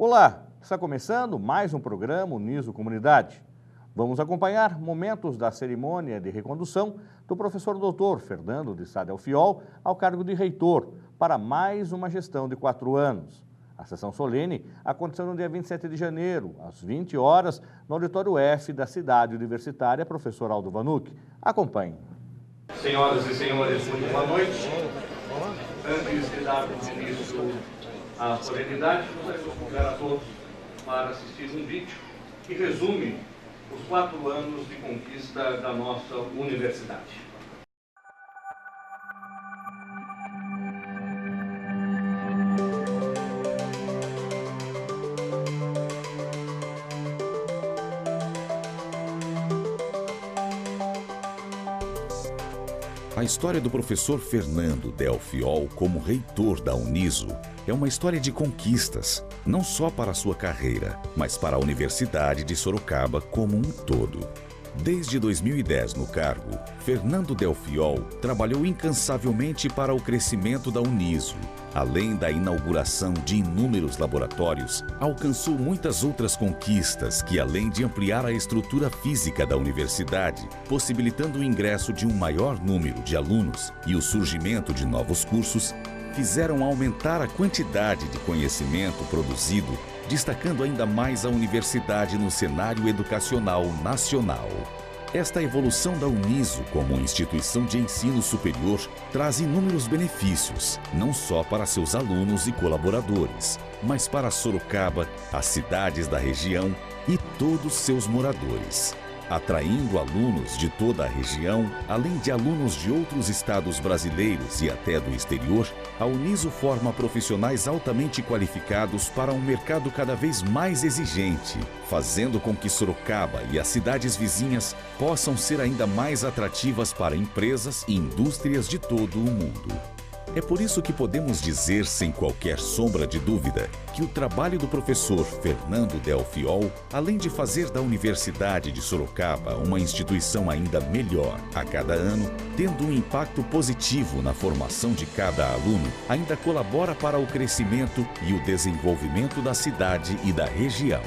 Olá, está começando mais um programa Uniso Comunidade. Vamos acompanhar momentos da cerimônia de recondução do professor doutor Fernando de Sá Delfiol ao cargo de reitor para mais uma gestão de 4 anos. A sessão solene aconteceu no dia 27 de janeiro, às 20 horas, no auditório F da cidade universitária Professor Aldo Vanucchi. Acompanhe. Senhoras e senhores, muito boa noite. Antes de darmos início à solenidade, gostaria de convidar a todos para assistir um vídeo que resume os 4 anos de conquista da nossa universidade. A história do professor Fernando Delfiol como reitor da Uniso é uma história de conquistas, não só para a sua carreira, mas para a Universidade de Sorocaba como um todo. Desde 2010 no cargo, Fernando Delfiol trabalhou incansavelmente para o crescimento da Uniso. Além da inauguração de inúmeros laboratórios, alcançou muitas outras conquistas que, além de ampliar a estrutura física da universidade, possibilitando o ingresso de um maior número de alunos e o surgimento de novos cursos, fizeram aumentar a quantidade de conhecimento produzido, destacando ainda mais a universidade no cenário educacional nacional. Esta evolução da Uniso como instituição de ensino superior traz inúmeros benefícios, não só para seus alunos e colaboradores, mas para Sorocaba, as cidades da região e todos seus moradores. Atraindo alunos de toda a região, além de alunos de outros estados brasileiros e até do exterior, a Uniso forma profissionais altamente qualificados para um mercado cada vez mais exigente, fazendo com que Sorocaba e as cidades vizinhas possam ser ainda mais atrativas para empresas e indústrias de todo o mundo. É por isso que podemos dizer, sem qualquer sombra de dúvida, que o trabalho do professor Fernando Delfiol, além de fazer da Universidade de Sorocaba uma instituição ainda melhor a cada ano, tendo um impacto positivo na formação de cada aluno, ainda colabora para o crescimento e o desenvolvimento da cidade e da região.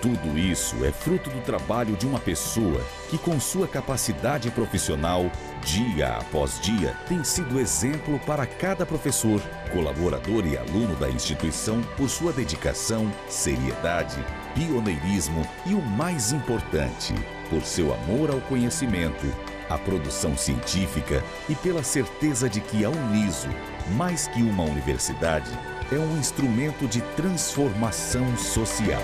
Tudo isso é fruto do trabalho de uma pessoa que, com sua capacidade profissional, dia após dia, tem sido exemplo para cada professor, colaborador e aluno da instituição por sua dedicação, seriedade, pioneirismo e, o mais importante, por seu amor ao conhecimento, à produção científica e pela certeza de que a Uniso, mais que uma universidade, é um instrumento de transformação social.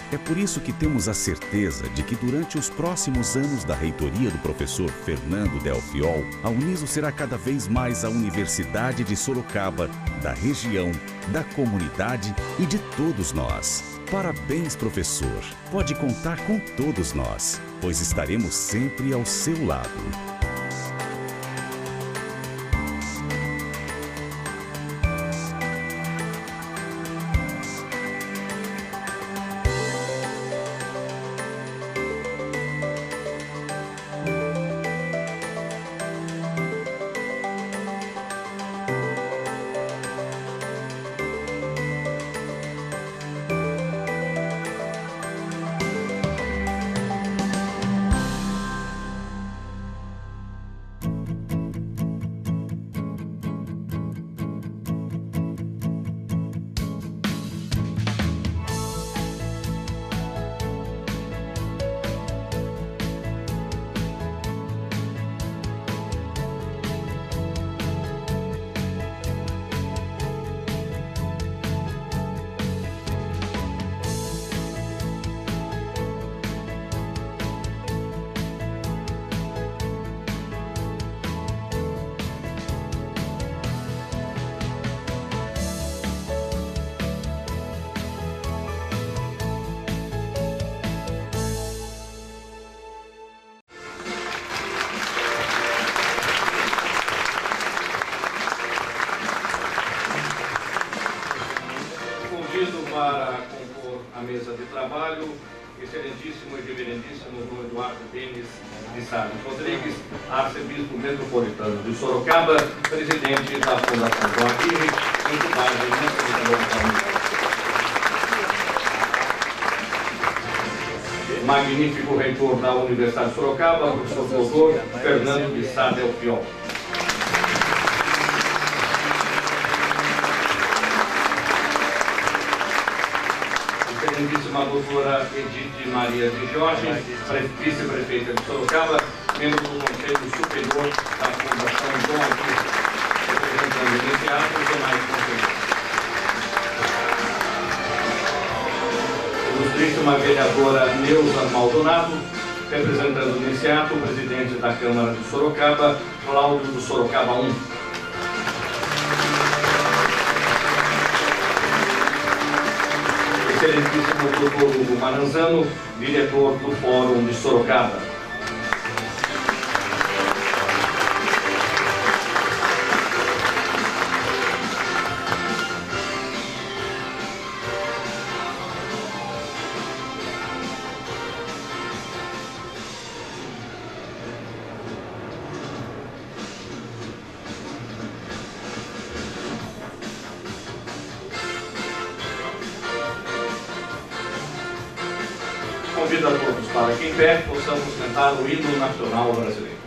É por isso que temos a certeza de que durante os próximos anos da reitoria do professor Fernando Delfiol, a Uniso será cada vez mais a Universidade de Sorocaba, da região, da comunidade e de todos nós. Parabéns, professor! Pode contar com todos nós, pois estaremos sempre ao seu lado. Padre Denis de Sales Rodrigues, arcebispo metropolitano de Sorocaba, presidente da Fundação João Aguirre, entidade metropolitana. Magnífico reitor da Universidade de Sorocaba, professor doutor Fernando de Sá Delfiol. Excelentíssima doutora Edith Maria de Jorge, vice-prefeita de Sorocaba, membro do Conselho Superior da Fundação João Aguirre, representando o iniciado e os demais conselheiros. Ilustríssima vereadora Neuza Maldonado, representando o iniciado, o presidente da Câmara de Sorocaba, Cláudio do Sorocaba 1. Excelentíssimo doutor Hugo Maranzano, diretor do Fórum de Sorocaba. Convido a todos para que em pé possamos cantar o hino nacional brasileiro.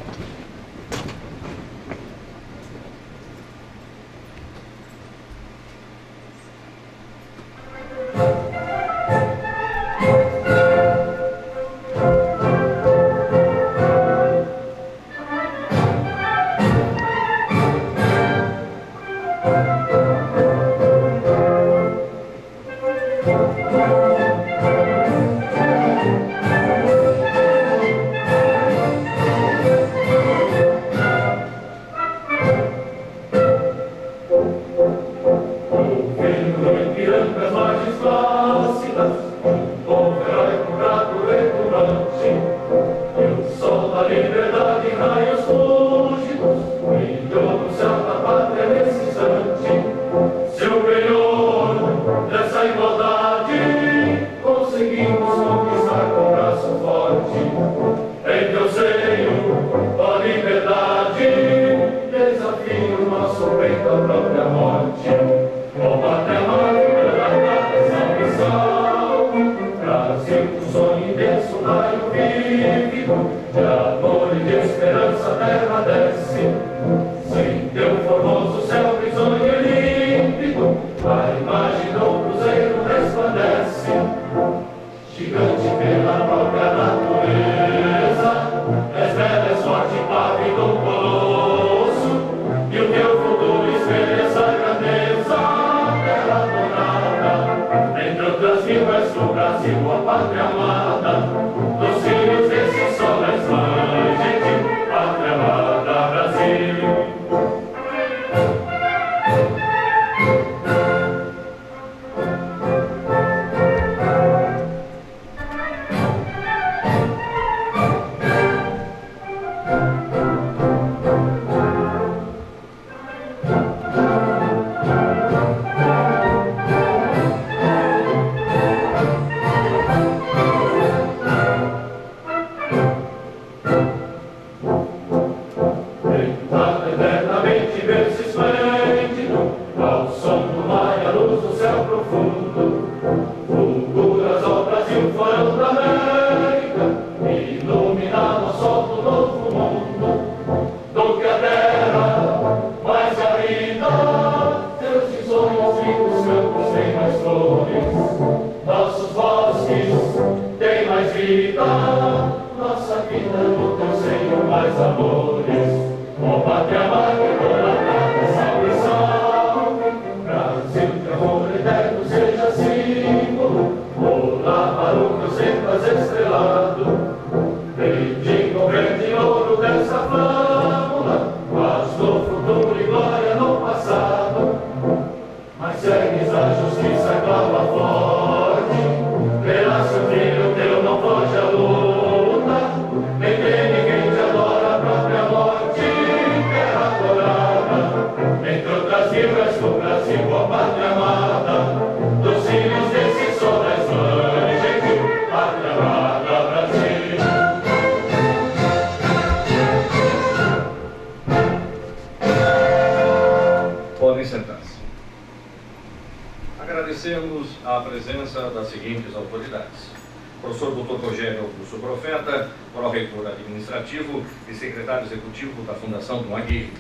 a presença das seguintes autoridades: professor Dr. Rogério Augusto Profeta, pró-reitor administrativo e secretário executivo da Fundação Dom Aguirre;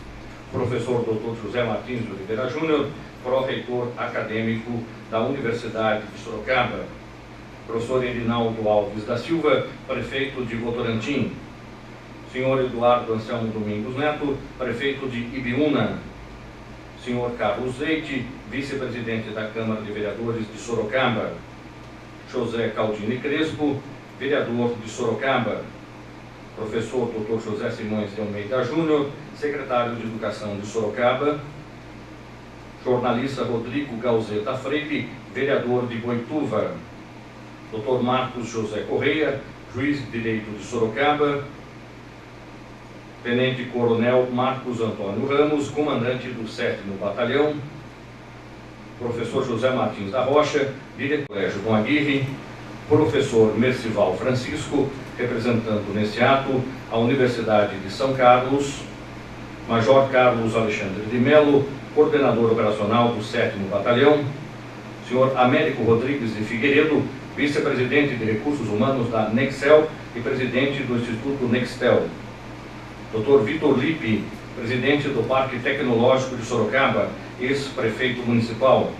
professor Dr. José Martins de Oliveira Júnior, pró-reitor acadêmico da Universidade de Sorocaba; professor Erinaldo Alves da Silva, prefeito de Votorantim; senhor Eduardo Anselmo Domingos Neto, prefeito de Ibiúna; senhor Carlos Leite, vice-presidente da Câmara de Vereadores de Sorocaba; José Caldini Crespo, vereador de Sorocaba; professor Dr. José Simões de Almeida Júnior, secretário de Educação de Sorocaba; jornalista Rodrigo Gauzeta Freire, vereador de Boituva; Dr. Marcos José Correia, juiz de direito de Sorocaba; Tenente Coronel Marcos Antônio Ramos, comandante do 7º Batalhão; professor José Martins da Rocha, diretor do Colégio Dom Aguirre; professor Mercival Francisco, representando nesse ato a Universidade de São Carlos; Major Carlos Alexandre de Melo, coordenador operacional do 7º Batalhão; senhor Américo Rodrigues de Figueiredo, vice-presidente de Recursos Humanos da Nexel e presidente do Instituto Nextel; Dr. Vitor Lippe, presidente do Parque Tecnológico de Sorocaba, ex-prefeito municipal;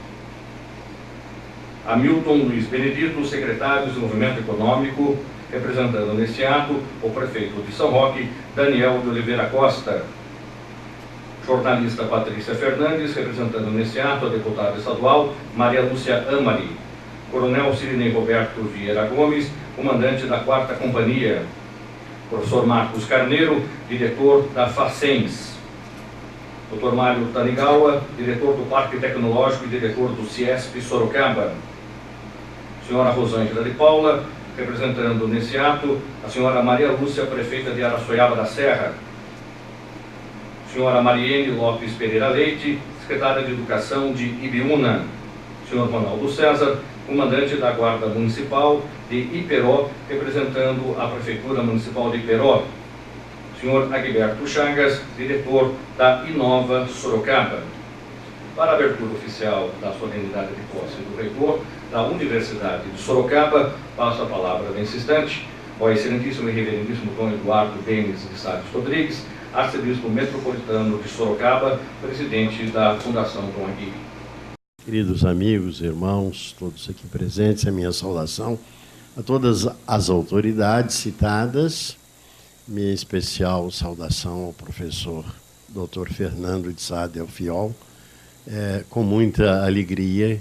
Hamilton Luiz Benedito, secretário de Desenvolvimento Econômico, representando neste ato o prefeito de São Roque, Daniel de Oliveira Costa; jornalista Patrícia Fernandes, representando neste ato a deputada estadual Maria Lúcia Amari; coronel Cirinei Roberto Vieira Gomes, comandante da 4ª Companhia; professor Marcos Carneiro, diretor da Facens; Dr. Mário Tanigawa, diretor do Parque Tecnológico e diretor do Ciesp Sorocaba; senhora Rosângela de Paula, representando nesse ato a senhora Maria Lúcia, prefeita de Araçoiaba da Serra; senhora Mariene Lopes Pereira Leite, secretária de Educação de Ibiúna; senhor Ronaldo César, comandante da Guarda Municipal de Iperó, representando a Prefeitura Municipal de Iperó; senhor Agberto Chagas, diretor da Inova Sorocaba. Para a abertura oficial da solenidade de posse do reitor da Universidade de Sorocaba, passo a palavra nesse instante ao excelentíssimo e reverendíssimo Dom Eduardo Denis de Salles Rodrigues, arcebispo metropolitano de Sorocaba, presidente da Fundação Dom Aguirre. Queridos amigos, irmãos, todos aqui presentes, a minha saudação a todas as autoridades citadas, minha especial saudação ao professor Dr. Fernando de Sá Delfiol, com muita alegria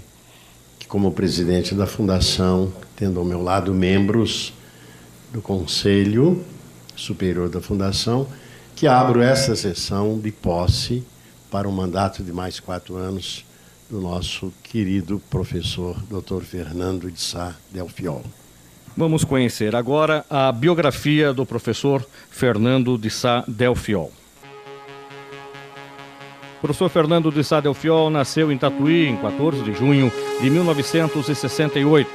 que, como presidente da Fundação, tendo ao meu lado membros do Conselho Superior da Fundação, que abro esta sessão de posse para um mandato de mais 4 anos do nosso querido professor Dr. Fernando de Sá Delfiol. Vamos conhecer agora a biografia do professor Fernando de Sá Delfiol. O professor Fernando de Sá Delfiol nasceu em Tatuí em 14 de junho de 1968.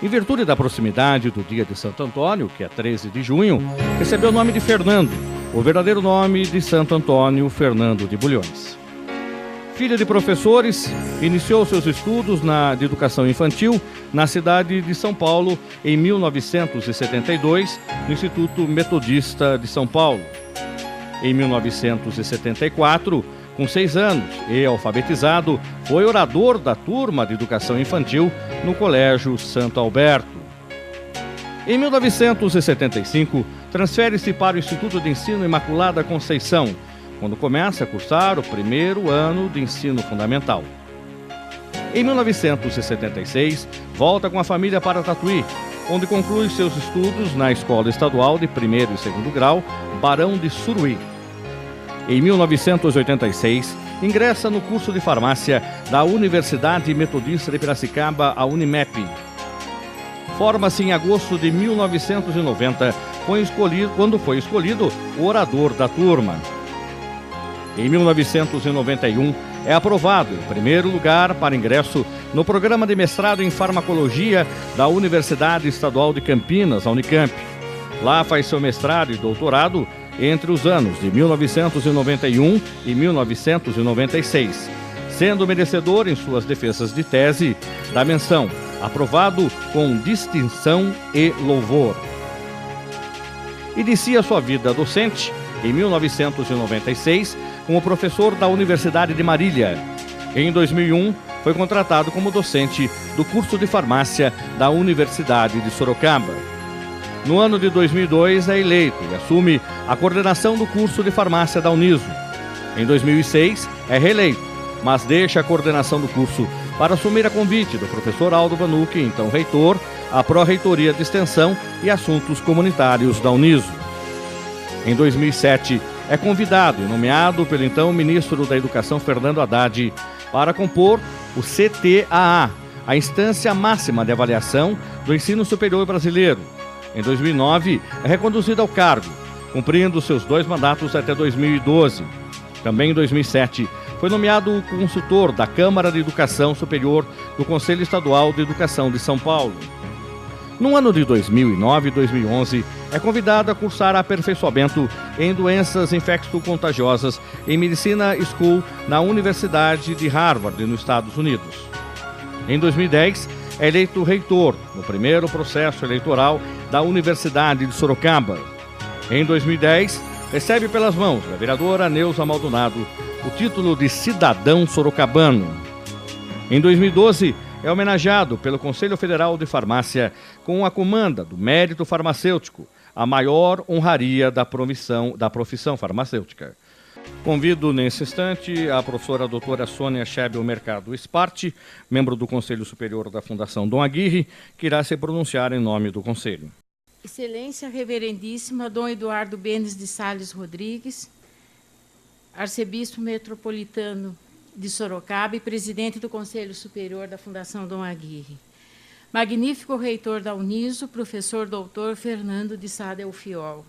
Em virtude da proximidade do dia de Santo Antônio, que é 13 de junho, recebeu o nome de Fernando, o verdadeiro nome de Santo Antônio Fernando de Bulhões. Filho de professores, iniciou seus estudos de educação infantil na cidade de São Paulo em 1972, no Instituto Metodista de São Paulo. Em 1974, com 6 anos e alfabetizado, foi orador da turma de educação infantil no Colégio Santo Alberto. Em 1975, transfere-se para o Instituto de Ensino Imaculada Conceição, quando começa a cursar o 1º ano de ensino fundamental. Em 1976, volta com a família para Tatuí, onde conclui seus estudos na Escola Estadual de 1º e 2º grau, Barão de Suruí. Em 1986, ingressa no curso de farmácia da Universidade Metodista de Piracicaba, a Unimep. Forma-se em agosto de 1990, quando foi escolhido o orador da turma. Em 1991, é aprovado em primeiro lugar para ingresso no programa de mestrado em farmacologia da Universidade Estadual de Campinas, a Unicamp. Lá faz seu mestrado e doutorado entre os anos de 1991 e 1996, sendo merecedor em suas defesas de tese da menção aprovado com distinção e louvor. Inicia sua vida docente em 1996 como professor da Universidade de Marília. Em 2001, foi contratado como docente do curso de farmácia da Universidade de Sorocaba. No ano de 2002, é eleito e assume a coordenação do curso de farmácia da Uniso. Em 2006, é reeleito, mas deixa a coordenação do curso para assumir a convite do professor Aldo Vanucchi, então reitor, a Pró-Reitoria de Extensão e Assuntos Comunitários da Uniso. Em 2007, é convidado e nomeado pelo então ministro da Educação, Fernando Haddad, para compor o CTAA, a instância máxima de avaliação do ensino superior brasileiro. Em 2009, é reconduzido ao cargo, cumprindo seus 2 mandatos até 2012. Também em 2007, foi nomeado consultor da Câmara de Educação Superior do Conselho Estadual de Educação de São Paulo. No ano de 2009 e 2011, é convidado a cursar aperfeiçoamento em doenças infecto-contagiosas em Medicina School na Universidade de Harvard, nos Estados Unidos. Em 2010, é eleito reitor no primeiro processo eleitoral da Universidade de Sorocaba. Em 2010, recebe pelas mãos da vereadora Neuza Maldonado o título de cidadão sorocabano. Em 2012, é homenageado pelo Conselho Federal de Farmácia com a comanda do Mérito Farmacêutico, a maior honraria da profissão farmacêutica. Convido nesse instante a professora doutora Sônia Schebel Mercado Sparte, membro do Conselho Superior da Fundação Dom Aguirre, que irá se pronunciar em nome do Conselho. Excelência Reverendíssima Dom Eduardo Benes de Sales Rodrigues, Arcebispo Metropolitano de Sorocaba e presidente do Conselho Superior da Fundação Dom Aguirre. Magnífico reitor da Uniso, professor doutor Fernando de Sá Delfiol.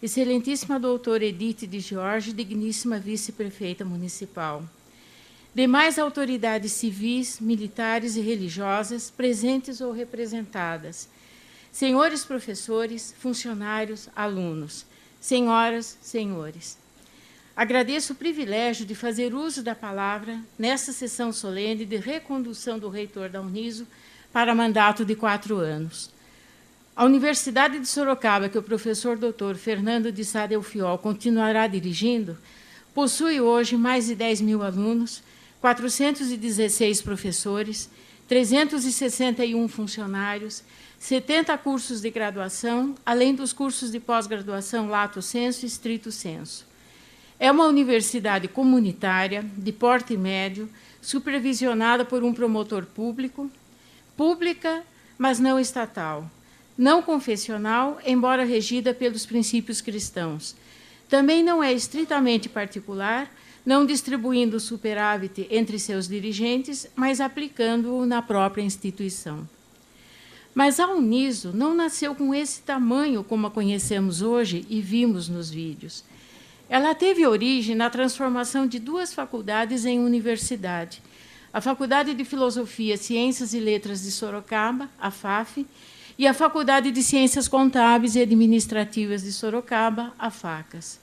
Excelentíssima doutora Edith de Jorge, digníssima vice-prefeita municipal. Demais autoridades civis, militares e religiosas, presentes ou representadas. Senhores professores, funcionários, alunos. Senhoras, senhores. Agradeço o privilégio de fazer uso da palavra nesta sessão solene de recondução do reitor da Uniso para mandato de 4 anos. A Universidade de Sorocaba, que o professor doutor Fernando de Sá Delfiol continuará dirigindo, possui hoje mais de 10 mil alunos, 416 professores, 361 funcionários, 70 cursos de graduação, além dos cursos de pós-graduação lato sensu e stricto sensu. É uma universidade comunitária, de porte médio, supervisionada por um promotor público, pública, mas não estatal, não confessional, embora regida pelos princípios cristãos. Também não é estritamente particular, não distribuindo superávit entre seus dirigentes, mas aplicando-o na própria instituição. Mas a Uniso não nasceu com esse tamanho como a conhecemos hoje e vimos nos vídeos. Ela teve origem na transformação de 2 faculdades em universidade. A Faculdade de Filosofia, Ciências e Letras de Sorocaba, a FAF, e a Faculdade de Ciências Contábeis e Administrativas de Sorocaba, a FACAS.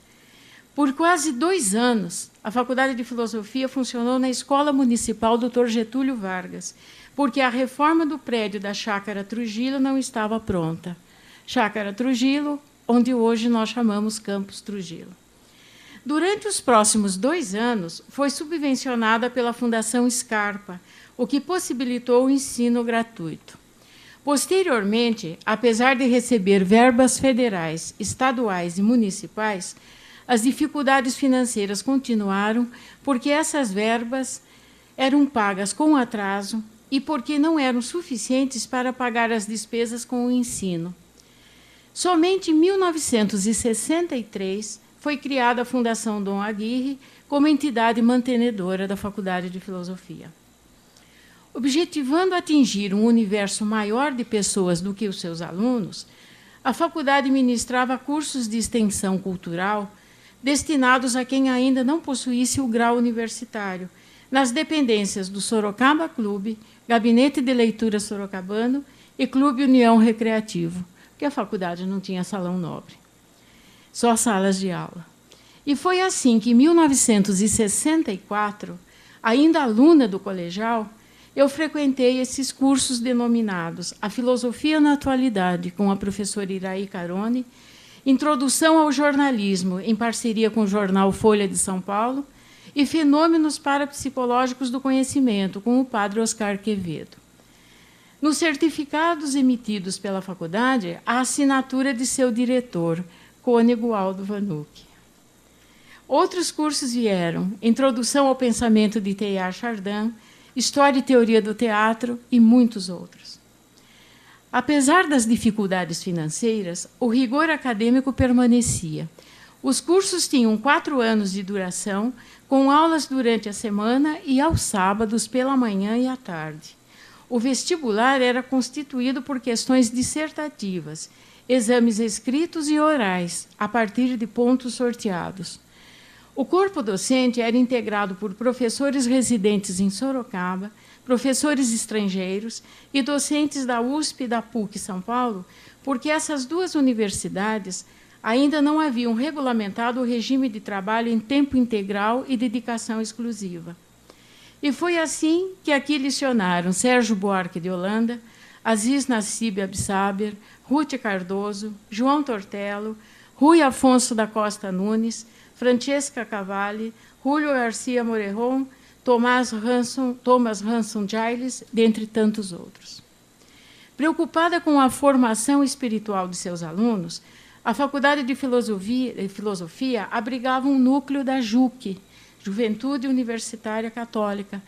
Por quase 2 anos, a Faculdade de Filosofia funcionou na Escola Municipal Dr. Getúlio Vargas, porque a reforma do prédio da Chácara Trujillo não estava pronta. Chácara Trujillo, onde hoje nós chamamos Campus Trujillo. Durante os próximos 2 anos, foi subvencionada pela Fundação Scarpa, o que possibilitou o ensino gratuito. Posteriormente, apesar de receber verbas federais, estaduais e municipais, as dificuldades financeiras continuaram porque essas verbas eram pagas com atraso e porque não eram suficientes para pagar as despesas com o ensino. Somente em 1963 foi criada a Fundação Dom Aguirre como entidade mantenedora da Faculdade de Filosofia. Objetivando atingir um universo maior de pessoas do que os seus alunos, a faculdade ministrava cursos de extensão cultural destinados a quem ainda não possuísse o grau universitário, nas dependências do Sorocaba Clube, Gabinete de Leitura Sorocabano e Clube União Recreativo, porque a faculdade não tinha salão nobre, só salas de aula. E foi assim que, em 1964, ainda aluna do colegial, eu frequentei esses cursos denominados A Filosofia na Atualidade, com a professora Iraí Carone, Introdução ao Jornalismo, em parceria com o jornal Folha de São Paulo, e Fenômenos Parapsicológicos do Conhecimento, com o padre Oscar Quevedo. Nos certificados emitidos pela faculdade, a assinatura de seu diretor, Cônego Aldo Vanucci. Outros cursos vieram: Introdução ao Pensamento de Teilhard Chardin, História e Teoria do Teatro e muitos outros. Apesar das dificuldades financeiras, o rigor acadêmico permanecia. Os cursos tinham 4 anos de duração, com aulas durante a semana e aos sábados pela manhã e à tarde. O vestibular era constituído por questões dissertativas, exames escritos e orais, a partir de pontos sorteados. O corpo docente era integrado por professores residentes em Sorocaba, professores estrangeiros e docentes da USP e da PUC São Paulo, porque essas duas universidades ainda não haviam regulamentado o regime de trabalho em tempo integral e dedicação exclusiva. E foi assim que aqui licionaram Sérgio Buarque de Holanda, Aziz Nassib Absaber, Ruth Cardoso, João Tortello, Rui Afonso da Costa Nunes, Francesca Cavalli, Julio Garcia Morejon, Thomas Hanson Giles, dentre tantos outros. Preocupada com a formação espiritual de seus alunos, a Faculdade de Filosofia abrigava um núcleo da JUC, Juventude Universitária Católica,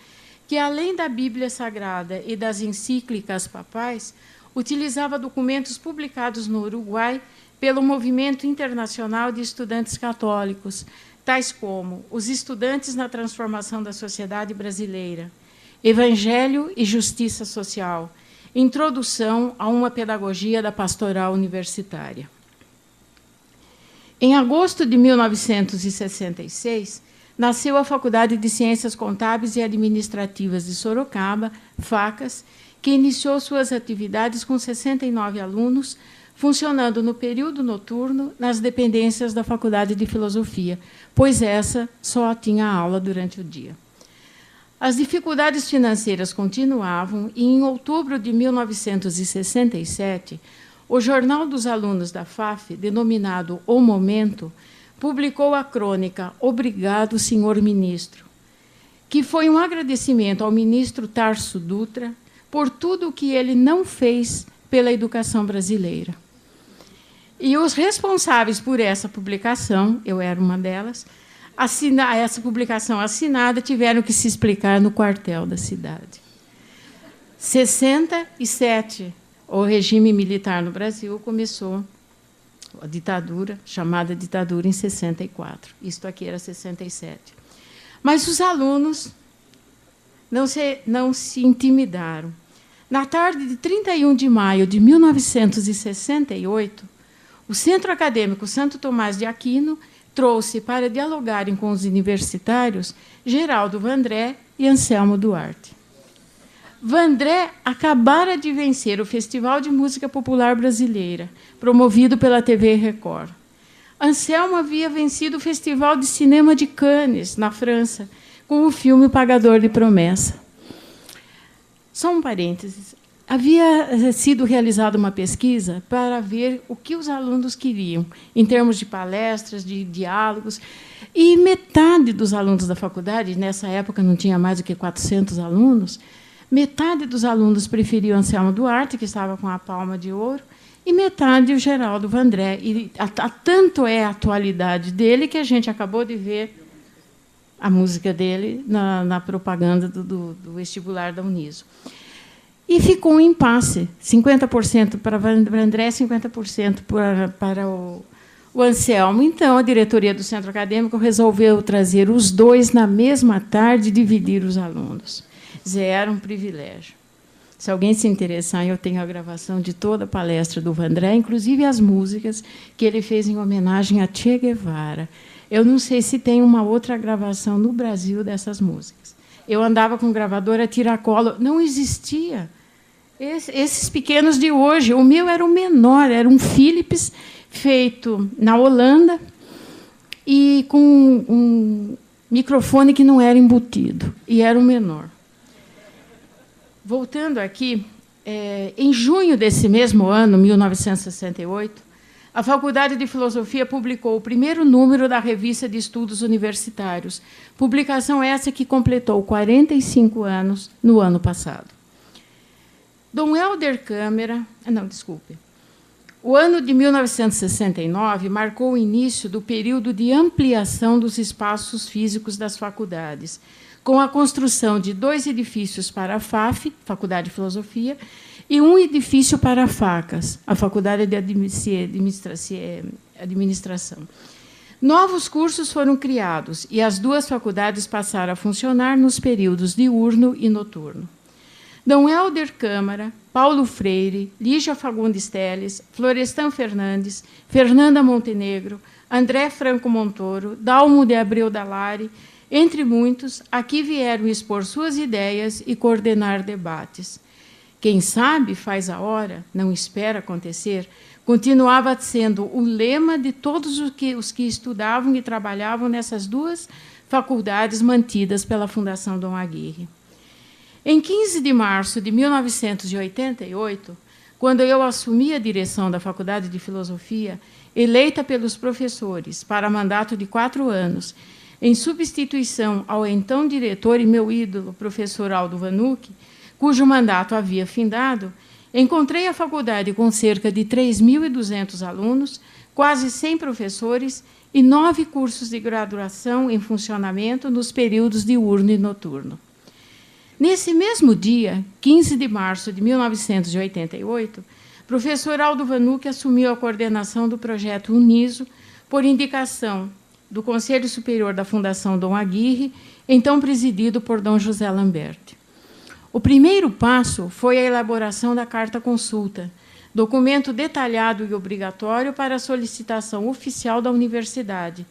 que, além da Bíblia Sagrada e das encíclicas papais, utilizava documentos publicados no Uruguai pelo Movimento Internacional de Estudantes Católicos, tais como Os Estudantes na Transformação da Sociedade Brasileira, Evangelho e Justiça Social, Introdução a uma Pedagogia da Pastoral Universitária. Em agosto de 1966, nasceu a Faculdade de Ciências Contábeis e Administrativas de Sorocaba, FACAS, que iniciou suas atividades com 69 alunos, funcionando no período noturno nas dependências da Faculdade de Filosofia, pois essa só tinha aula durante o dia. As dificuldades financeiras continuavam e, em outubro de 1967, o Jornal dos Alunos da FAF, denominado O Momento, publicou a crônica Obrigado, Senhor Ministro, que foi um agradecimento ao ministro Tarso Dutra por tudo o que ele não fez pela educação brasileira. E os responsáveis por essa publicação, eu era uma delas, essa publicação assinada, tiveram que se explicar no quartel da cidade. 67, o regime militar no Brasil começou a ditadura, chamada ditadura, em 64. Isto aqui era 67. Mas os alunos não se intimidaram. Na tarde de 31 de maio de 1968, o Centro Acadêmico Santo Tomás de Aquino trouxe para dialogarem com os universitários Geraldo Vandré e Anselmo Duarte. Vandré acabara de vencer o Festival de Música Popular Brasileira, promovido pela TV Record. Anselmo havia vencido o Festival de Cinema de Cannes, na França, com o filme O Pagador de Promessa. Só um parênteses. Havia sido realizada uma pesquisa para ver o que os alunos queriam, em termos de palestras, de diálogos, e metade dos alunos da faculdade, nessa época não tinha mais do que 400 alunos, metade dos alunos preferiam Anselmo Duarte, que estava com a palma de ouro, e metade o Geraldo Vandré. E tanto é a atualidade dele que a gente acabou de ver a música dele na propaganda do vestibular da Uniso. E ficou um impasse, 50% para Vandré, 50% para o Anselmo. Então, a diretoria do Centro Acadêmico resolveu trazer os dois na mesma tarde e dividir os alunos. Era um privilégio. Se alguém se interessar, eu tenho a gravação de toda a palestra do Vandré, inclusive as músicas que ele fez em homenagem a Che Guevara. Eu não sei se tem uma outra gravação no Brasil dessas músicas. Eu andava com gravadora tiracolo, não existia. Esses pequenos de hoje, o meu era o menor, era um Philips feito na Holanda e com um microfone que não era embutido, e era o menor. voltando aqui, em junho desse mesmo ano, 1968, a Faculdade de Filosofia publicou o primeiro número da Revista de Estudos Universitários, publicação essa que completou 45 anos no ano passado. Dom Helder Câmara... Não, desculpe. O ano de 1969 marcou o início do período de ampliação dos espaços físicos das faculdades, com a construção de 2 edifícios para a FAF, Faculdade de Filosofia, e um edifício para a FACAS, a Faculdade de Administração. Novos cursos foram criados e as 2 faculdades passaram a funcionar nos períodos diurno e noturno. Dom Helder Câmara, Paulo Freire, Lígia Fagundes Telles, Florestan Fernandes, Fernanda Montenegro, André Franco Montoro, Dalmo de Abreu Dalari, entre muitos, aqui vieram expor suas ideias e coordenar debates. Quem sabe faz a hora, não espera acontecer, continuava sendo o lema de todos os que estudavam e trabalhavam nessas 2 faculdades mantidas pela Fundação Dom Aguirre. Em 15 de março de 1988, quando eu assumi a direção da Faculdade de Filosofia, eleita pelos professores para mandato de 4 anos, em substituição ao então diretor e meu ídolo, professor Aldo Vanucci, cujo mandato havia findado, encontrei a faculdade com cerca de 3.200 alunos, quase 100 professores e 9 cursos de graduação em funcionamento nos períodos diurno e noturno. Nesse mesmo dia, 15 de março de 1988, professor Aldo Vanucci assumiu a coordenação do projeto Uniso, por indicação do Conselho Superior da Fundação Dom Aguirre, então presidido por Dom José Lamberti. O primeiro passo foi a elaboração da Carta Consulta, documento detalhado e obrigatório para a solicitação oficial da universidade,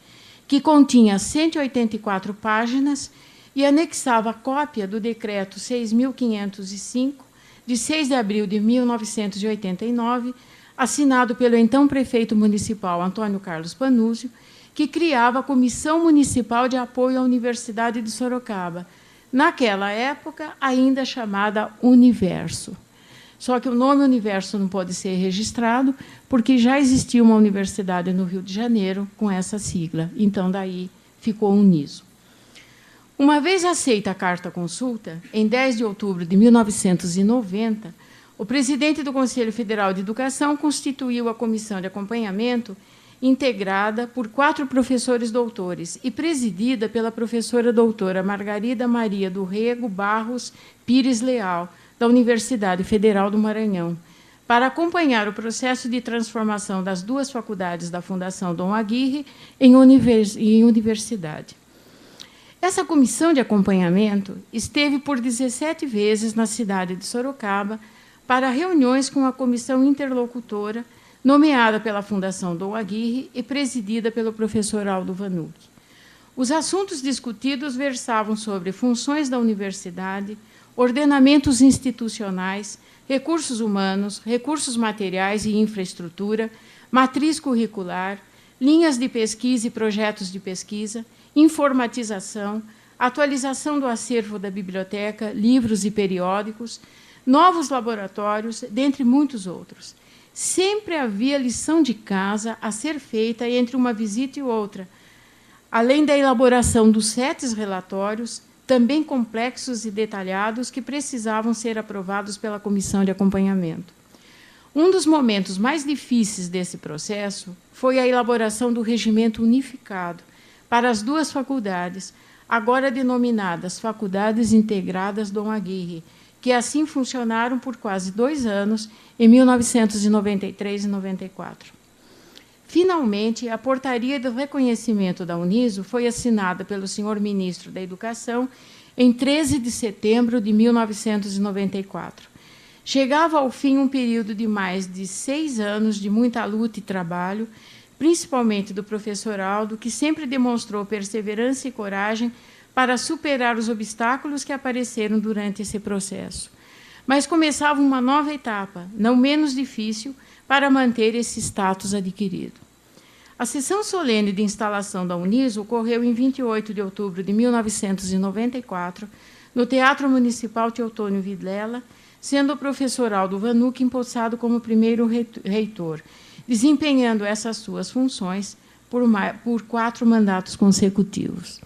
que continha 184 páginas e anexava cópia do Decreto 6.505, de 6 de abril de 1989, assinado pelo então prefeito municipal Antônio Carlos Panúzio, que criava a Comissão Municipal de Apoio à Universidade de Sorocaba, naquela época ainda chamada Universo. Só que o nome Universo não pode ser registrado, porque já existia uma universidade no Rio de Janeiro com essa sigla. Então, daí ficou Uniso. Uma vez aceita a Carta Consulta, em 10 de outubro de 1990, o presidente do Conselho Federal de Educação constituiu a comissão de acompanhamento integrada por 4 professores doutores e presidida pela professora doutora Margarida Maria do Rego Barros Pires Leal, da Universidade Federal do Maranhão, para acompanhar o processo de transformação das 2 faculdades da Fundação Dom Aguirre em universidade. Essa comissão de acompanhamento esteve por 17 vezes na cidade de Sorocaba para reuniões com a comissão interlocutora nomeada pela Fundação Dom Aguirre e presidida pelo professor Aldo Vanucci. Os assuntos discutidos versavam sobre funções da universidade, ordenamentos institucionais, recursos humanos, recursos materiais e infraestrutura, matriz curricular, linhas de pesquisa e projetos de pesquisa, informatização, atualização do acervo da biblioteca, livros e periódicos, novos laboratórios, dentre muitos outros. Sempre havia lição de casa a ser feita entre uma visita e outra, além da elaboração dos 7 relatórios, também complexos e detalhados, que precisavam ser aprovados pela comissão de acompanhamento. Um dos momentos mais difíceis desse processo foi a elaboração do regimento unificado para as 2 faculdades, agora denominadas Faculdades Integradas Dom Aguirre, que assim funcionaram por quase 2 anos, em 1993 e 94. Finalmente, a portaria do reconhecimento da Uniso foi assinada pelo senhor ministro da Educação em 13 de setembro de 1994. Chegava ao fim um período de mais de 6 anos de muita luta e trabalho, principalmente do professor Aldo, que sempre demonstrou perseverança e coragem para superar os obstáculos que apareceram durante esse processo. Mas começava uma nova etapa, não menos difícil, para manter esse status adquirido. A sessão solene de instalação da Uniso ocorreu em 28 de outubro de 1994, no Teatro Municipal Teotônio Vilela, sendo o professor Aldo Vanucchi empossado como primeiro reitor, desempenhando essas suas funções por 4 mandatos consecutivos.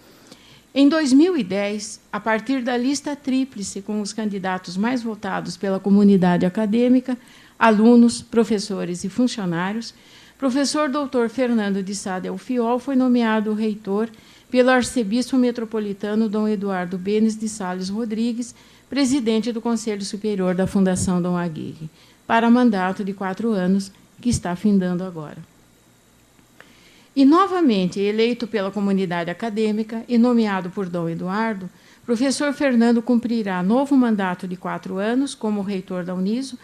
Em 2010, a partir da lista tríplice com os candidatos mais votados pela comunidade acadêmica, alunos, professores e funcionários, professor Dr. Fernando de Sá Delfiol foi nomeado reitor pelo arcebispo metropolitano Dom Eduardo Benes de Sales Rodrigues, presidente do Conselho Superior da Fundação Dom Aguirre, para mandato de 4 anos, que está findando agora. E, novamente, eleito pela comunidade acadêmica e nomeado por Dom Eduardo, professor Fernando cumprirá novo mandato de 4 anos como reitor da Uniso,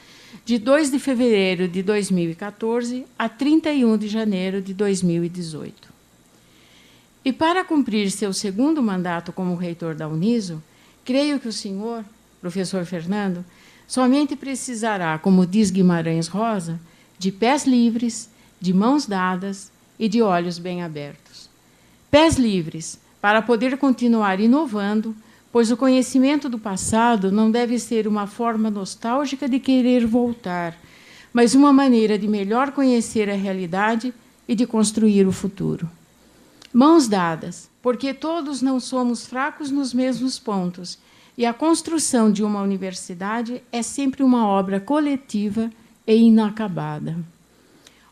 de 2 de fevereiro de 2014 a 31 de janeiro de 2018. E, para cumprir seu segundo mandato como reitor da Uniso, creio que o senhor, professor Fernando, somente precisará, como diz Guimarães Rosa, de pés livres, de mãos dadas e de olhos bem abertos. Pés livres, para poder continuar inovando, pois o conhecimento do passado não deve ser uma forma nostálgica de querer voltar, mas uma maneira de melhor conhecer a realidade e de construir o futuro. Mãos dadas, porque todos não somos fracos nos mesmos pontos, e a construção de uma universidade é sempre uma obra coletiva e inacabada.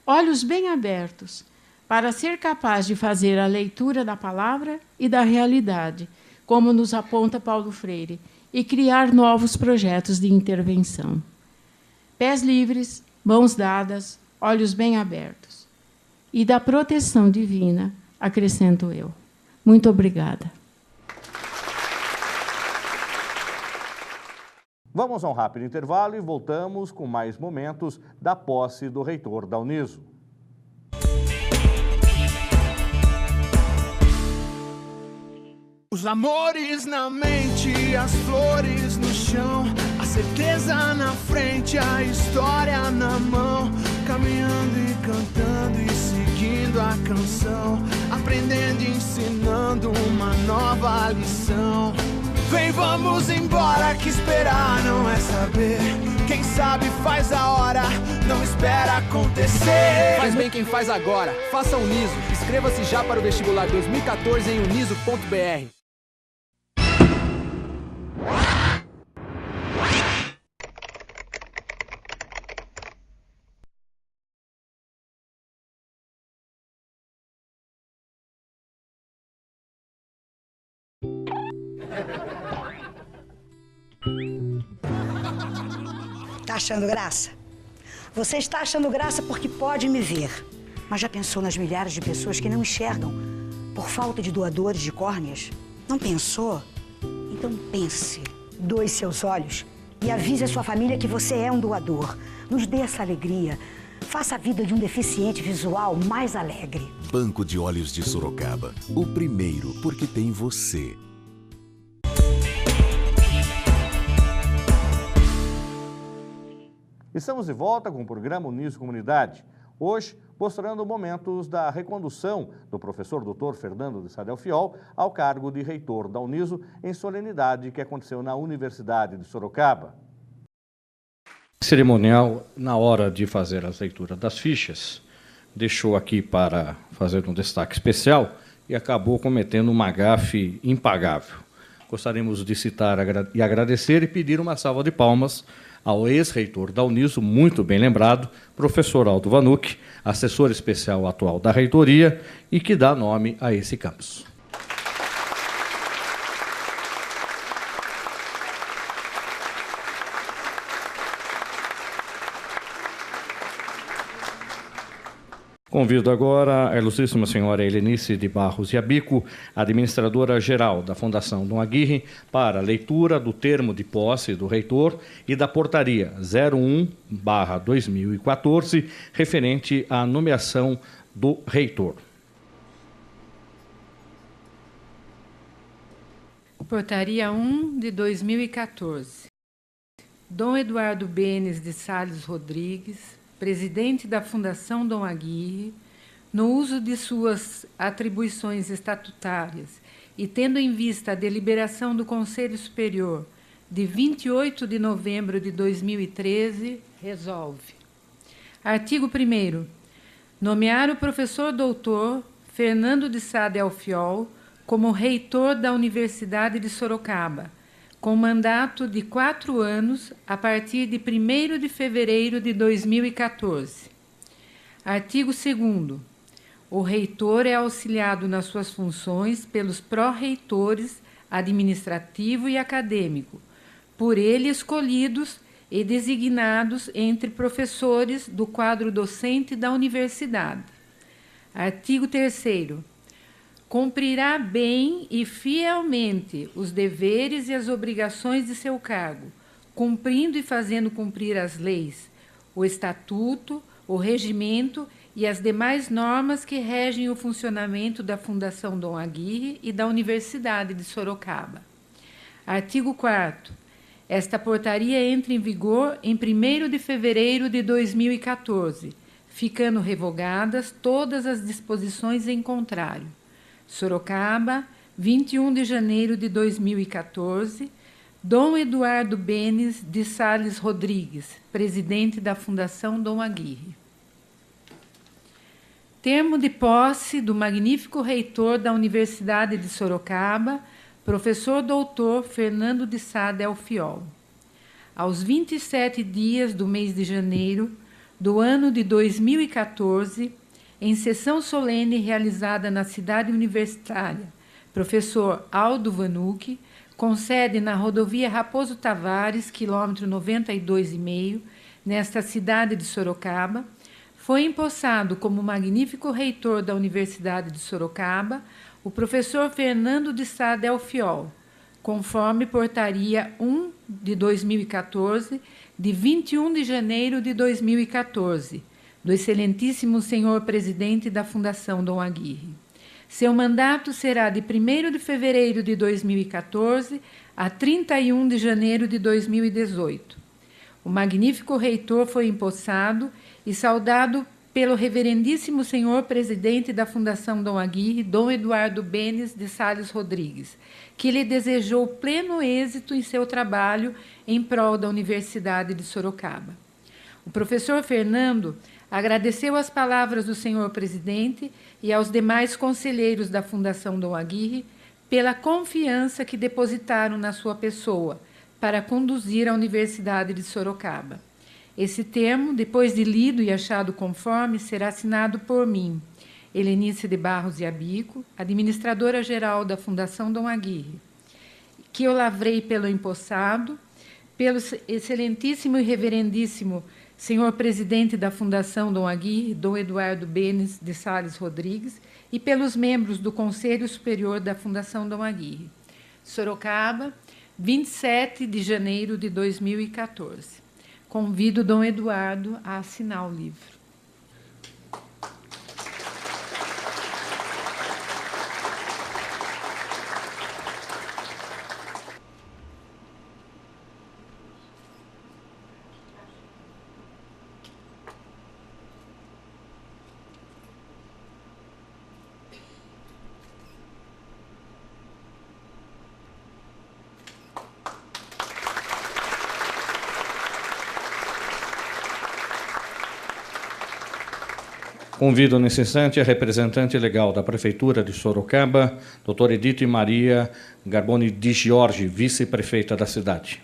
Olhos bem abertos, para ser capaz de fazer a leitura da palavra e da realidade, como nos aponta Paulo Freire, e criar novos projetos de intervenção. Pés livres, mãos dadas, olhos bem abertos. E da proteção divina, acrescento eu. Muito obrigada. Vamos a um rápido intervalo e voltamos com mais momentos da posse do reitor da Uniso. Os amores na mente, as flores no chão, a certeza na frente, a história na mão, caminhando e cantando e seguindo a canção, aprendendo e ensinando uma nova lição. Vem, vamos embora, que esperar não é saber. Quem sabe faz a hora, não espera acontecer. Faz bem quem faz agora, faça Uniso. Inscreva-se já para o vestibular 2014 em uniso.br. Tá achando graça? Você está achando graça porque pode me ver. Mas já pensou nas milhares de pessoas que não enxergam por falta de doadores de córneas? Não pensou? Então pense. Doe seus olhos e avise a sua família que você é um doador. Nos dê essa alegria. Faça a vida de um deficiente visual mais alegre. Banco de Olhos de Sorocaba. O primeiro porque tem você. Estamos de volta com o programa Uniso Comunidade. Hoje, mostrando momentos da recondução do professor Dr. Fernando de Sá Delfiol ao cargo de reitor da Uniso em solenidade que aconteceu na Universidade de Sorocaba. Cerimonial, na hora de fazer as leituras das fichas, deixou aqui para fazer um destaque especial e acabou cometendo uma gafe impagável. Gostaríamos de citar e agradecer e pedir uma salva de palmas ao ex-reitor da Uniso, muito bem lembrado, professor Aldo Vanucchi, assessor especial atual da reitoria e que dá nome a esse campus. Convido agora a ilustríssima senhora Helenice de Barros e Abico, administradora-geral da Fundação Dom Aguirre, para a leitura do termo de posse do reitor e da portaria 01/2014, referente à nomeação do reitor. Portaria 1 de 2014. Dom Eduardo Benes de Sales Rodrigues, presidente da Fundação Dom Aguirre, no uso de suas atribuições estatutárias e tendo em vista a deliberação do Conselho Superior de 28 de novembro de 2013, resolve. Artigo 1º. Nomear o professor doutor Fernando de Sá Delfiol como reitor da Universidade de Sorocaba, com mandato de 4 anos a partir de 1º de fevereiro de 2014. Artigo 2º. O reitor é auxiliado nas suas funções pelos pró-reitores administrativo e acadêmico, por ele escolhidos e designados entre professores do quadro docente da universidade. Artigo 3º. Cumprirá bem e fielmente os deveres e as obrigações de seu cargo, cumprindo e fazendo cumprir as leis, o estatuto, o regimento e as demais normas que regem o funcionamento da Fundação Dom Aguirre e da Universidade de Sorocaba. Artigo 4º. Esta portaria entra em vigor em 1º de fevereiro de 2014, ficando revogadas todas as disposições em contrário. Sorocaba, 21 de janeiro de 2014, Dom Eduardo Benes de Sales Rodrigues, presidente da Fundação Dom Aguirre. Termo de posse do magnífico reitor da Universidade de Sorocaba, professor doutor Fernando de Sá Delfiol. Aos 27 dias do mês de janeiro do ano de 2014, em sessão solene realizada na cidade universitária, professor Aldo Vanucci, com sede na rodovia Raposo Tavares, quilômetro 92,5, nesta cidade de Sorocaba, foi empossado como magnífico reitor da Universidade de Sorocaba o professor Fernando de Sá Delfiol, conforme portaria 1 de 2014, de 21 de janeiro de 2014, do excelentíssimo senhor presidente da Fundação Dom Aguirre. Seu mandato será de 1º de fevereiro de 2014 a 31 de janeiro de 2018. O magnífico reitor foi empossado e saudado pelo reverendíssimo senhor presidente da Fundação Dom Aguirre, Dom Eduardo Benes de Sales Rodrigues, que lhe desejou pleno êxito em seu trabalho em prol da Universidade de Sorocaba. O professor Fernando agradeceu as palavras do senhor presidente e aos demais conselheiros da Fundação Dom Aguirre pela confiança que depositaram na sua pessoa para conduzir a Universidade de Sorocaba. Esse termo, depois de lido e achado conforme, será assinado por mim, Helenice de Barros e Abico, administradora-geral da Fundação Dom Aguirre, que eu lavrei pelo empossado, pelo excelentíssimo e reverendíssimo senhor presidente da Fundação Dom Aguirre, Dom Eduardo Benes de Sales Rodrigues, e pelos membros do Conselho Superior da Fundação Dom Aguirre. Sorocaba, 27 de janeiro de 2014. Convido Dom Eduardo a assinar o livro. Convido nesse instante a representante legal da Prefeitura de Sorocaba, doutora Edith Maria Garboni Di Giorgi, vice-prefeita da cidade.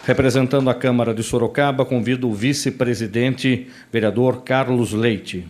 Representando a Câmara de Sorocaba, convido o vice-presidente, vereador Carlos Leite.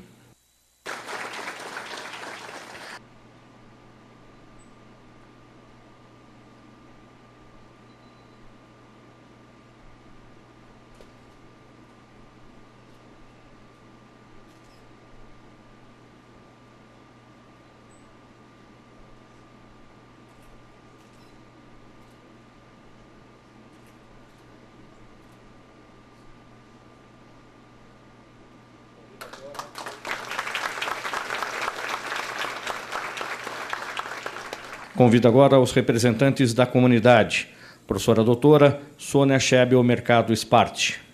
Convido agora os representantes da comunidade. Professora doutora Sônia Schebel Mercado Sparte.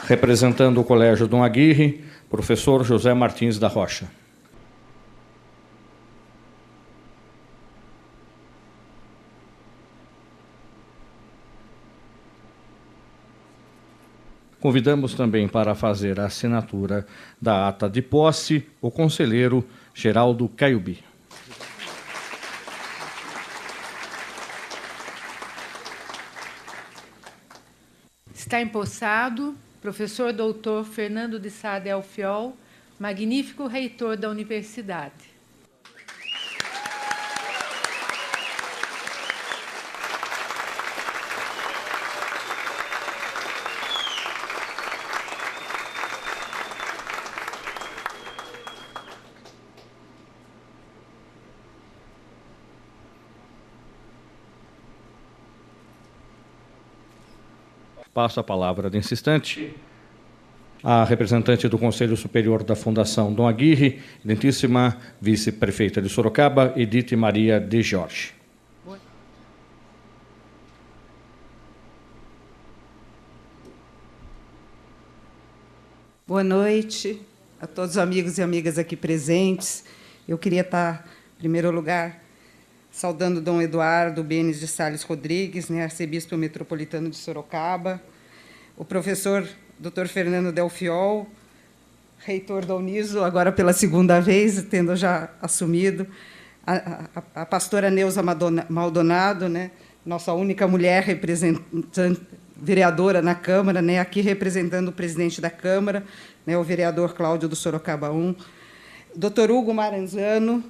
Representando o Colégio Dom Aguirre, professor José Martins da Rocha. Convidamos também para fazer a assinatura da ata de posse o conselheiro Geraldo Caiubi. Está empossado professor doutor Fernando de Sá Delfiol, magnífico reitor da universidade. Passo a palavra nesse instante à representante do Conselho Superior da Fundação Dom Aguirre, excelentíssima vice-prefeita de Sorocaba, Edith Maria de Jorge. Boa noite a todos os amigos e amigas aqui presentes. Eu queria estar, em primeiro lugar, saudando Dom Eduardo Benes de Sales Rodrigues, arcebispo metropolitano de Sorocaba, o professor Dr. Fernando Delfiol, reitor da Uniso, agora pela segunda vez, tendo já assumido, a pastora Neuza Maldonado, nossa única mulher representante, vereadora na Câmara, aqui representando o presidente da Câmara, o vereador Cláudio do Sorocaba I, Dr. Hugo Maranzano,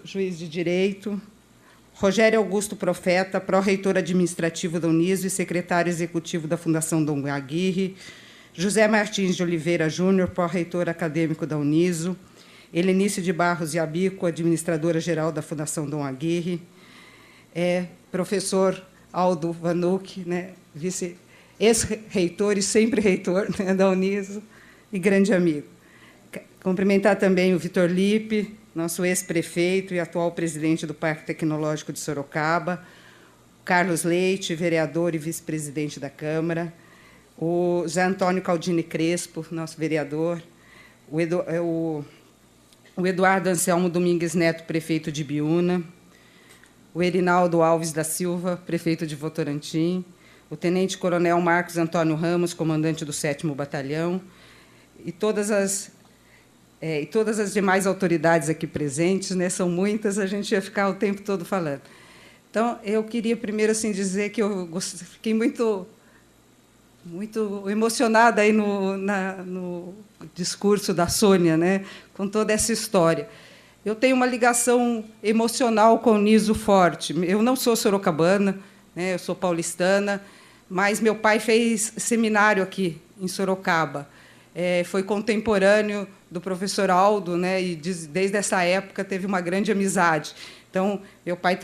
juiz de Direito, Rogério Augusto Profeta, pró-reitor administrativo da Uniso e secretário executivo da Fundação Dom Aguirre, José Martins de Oliveira Júnior, pró-reitor acadêmico da Uniso, Helenice de Barros e Abico, administradora-geral da Fundação Dom Aguirre, professor Aldo Vanucci, vice ex-reitor e sempre reitor da Uniso e grande amigo. Cumprimentar também o Vitor Lippe, nosso ex-prefeito e atual presidente do Parque Tecnológico de Sorocaba, Carlos Leite, vereador e vice-presidente da Câmara, o Zé Antônio Caldini Crespo, nosso vereador, o Eduardo Anselmo Domingues Neto, prefeito de Biúna, o Erinaldo Alves da Silva, prefeito de Votorantim, o tenente-coronel Marcos Antônio Ramos, comandante do 7º Batalhão, e todas as demais autoridades aqui presentes, são muitas, a gente ia ficar o tempo todo falando. Então, eu queria primeiro dizer que eu fiquei muito emocionada aí no discurso da Sônia, com toda essa história. Eu tenho uma ligação emocional com o Uniso forte. Eu não sou sorocabana, eu sou paulistana, mas meu pai fez seminário aqui em Sorocaba. Foi contemporâneo do professor Aldo, e desde essa época teve uma grande amizade. Então, meu pai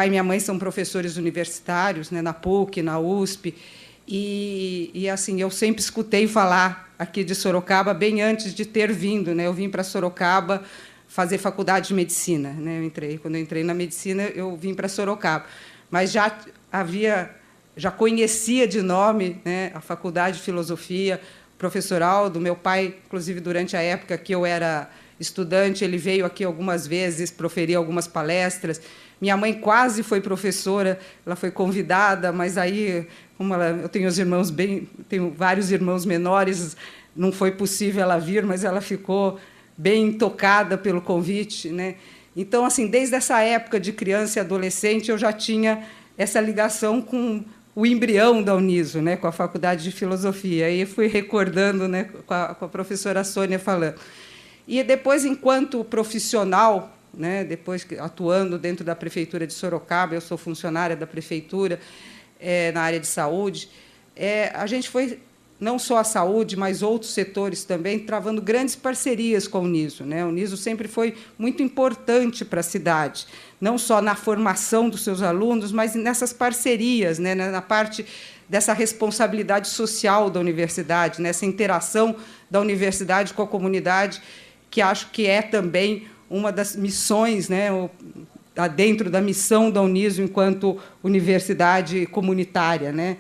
e minha mãe são professores universitários, na PUC, na USP, e assim, eu sempre escutei falar aqui de Sorocaba bem antes de ter vindo. Eu vim para Sorocaba fazer faculdade de medicina. Quando eu entrei na medicina, eu vim para Sorocaba. Mas já conhecia de nome a faculdade de filosofia, o professor Aldo. Meu pai, inclusive, durante a época que eu era estudante, ele veio aqui algumas vezes proferir algumas palestras. Minha mãe quase foi professora, ela foi convidada, mas aí, como eu tenho tenho vários irmãos menores, não foi possível ela vir, mas ela ficou bem tocada pelo convite. Então, assim, desde essa época de criança e adolescente, eu já tinha essa ligação com o embrião da Uniso, com a Faculdade de Filosofia. Aí fui recordando, com a professora Sônia falando. E depois, enquanto profissional, né, depois atuando dentro da Prefeitura de Sorocaba, eu sou funcionária da Prefeitura na área de saúde, a gente foi, não só a saúde, mas outros setores também, travando grandes parcerias com a Uniso, né? A Uniso sempre foi muito importante para a cidade, não só na formação dos seus alunos, mas nessas parcerias, né, na parte dessa responsabilidade social da universidade, nessa interação da universidade com a comunidade, que acho que é também uma das missões, né, dentro da missão da Uniso enquanto universidade comunitária, né?